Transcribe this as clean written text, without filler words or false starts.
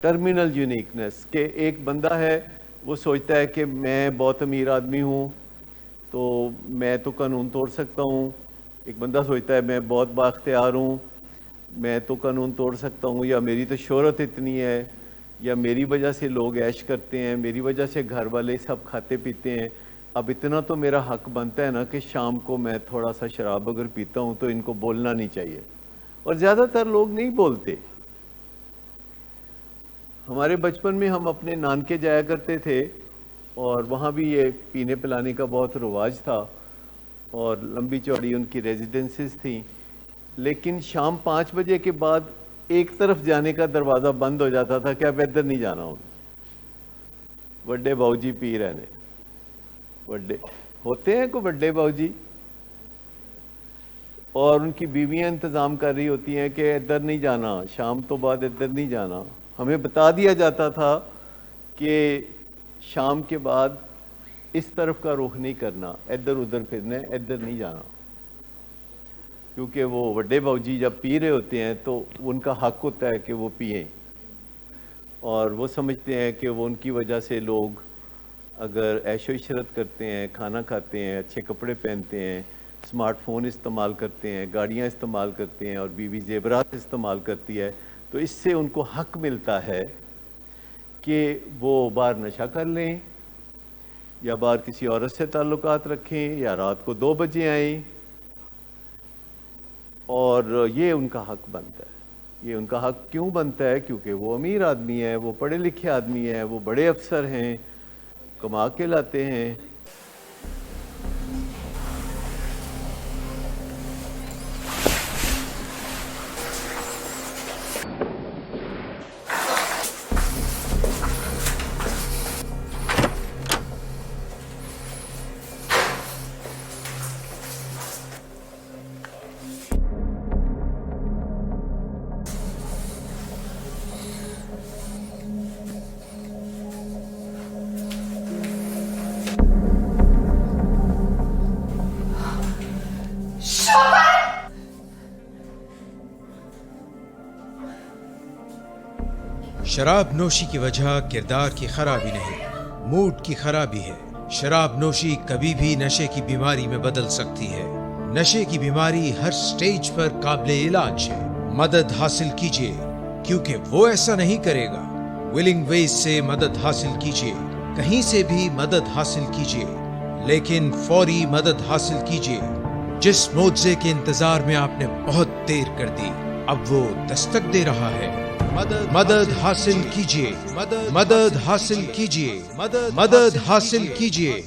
Terminal uniqueness کہ ایک بندہ ہے وہ سوچتا ہے کہ میں بہت امیر آدمی ہوں تو میں تو قانون توڑ سکتا ہوں. ایک بندہ سوچتا ہے میں بہت بااختیار ہوں, میں تو قانون توڑ سکتا ہوں, یا میری تو شہرت اتنی ہے, یا میری وجہ سے لوگ عیش کرتے ہیں, میری وجہ سے گھر والے سب کھاتے پیتے ہیں, اب اتنا تو میرا حق بنتا ہے نا کہ شام کو میں تھوڑا سا شراب اگر پیتا ہوں تو ان کو بولنا نہیں چاہیے. اور زیادہ تر لوگ نہیں بولتے. ہمارے بچپن میں ہم اپنے نانکے جایا کرتے تھے اور وہاں بھی یہ پینے پلانے کا بہت رواج تھا اور لمبی چوڑی ان کی ریزیڈنسز تھیں, لیکن شام 5 بجے کے بعد ایک طرف جانے کا دروازہ بند ہو جاتا تھا کہ اب ادھر نہیں جانا ہوں, بڑے باؤ جی پی رہے ہیں. بڑے ہوتے ہیں کو بڑے باؤ جی, اور ان کی بیویاں انتظام کر رہی ہوتی ہیں کہ ادھر نہیں جانا, شام تو بعد ادھر نہیں جانا. ہمیں بتا دیا جاتا تھا کہ شام کے بعد اس طرف کا رخ نہیں کرنا, ادھر ادھر پھرنا ہے, ادھر نہیں جانا, کیونکہ وہ بڑے باؤ جی جب پی رہے ہوتے ہیں تو ان کا حق ہوتا ہے کہ وہ پئیں, اور وہ سمجھتے ہیں کہ وہ ان کی وجہ سے لوگ اگر عیش و عشرت کرتے ہیں, کھانا کھاتے ہیں, اچھے کپڑے پہنتے ہیں, اسمارٹ فون استعمال کرتے ہیں, گاڑیاں استعمال کرتے ہیں اور بیوی زیورات استعمال کرتی ہے, تو اس سے ان کو حق ملتا ہے کہ وہ باہر نشہ کر لیں یا باہر کسی عورت سے تعلقات رکھیں یا رات کو 2 بجے آئیں, اور یہ ان کا حق بنتا ہے. یہ ان کا حق کیوں بنتا ہے؟ کیونکہ وہ امیر آدمی ہے, وہ پڑھے لکھے آدمی ہے, وہ بڑے افسر ہیں, کما کے لاتے ہیں. شراب نوشی کی وجہ کردار کی خرابی نہیں, موڈ کی خرابی ہے. شراب نوشی کبھی بھی نشے کی بیماری میں بدل سکتی ہے. نشے کی بیماری ہر سٹیج پر قابل علاج ہے. مدد حاصل کیجیے کیونکہ وہ ایسا نہیں کرے گا. ولنگ ویز سے مدد حاصل کیجیے, کہیں سے بھی مدد حاصل کیجیے, لیکن فوری مدد حاصل کیجیے. جس معجزے کے انتظار میں آپ نے بہت دیر کر دی, اب وہ دستک دے رہا ہے. مدد حاصل کیجیے, مدد حاصل کیجیے, مدد حاصل کیجیے.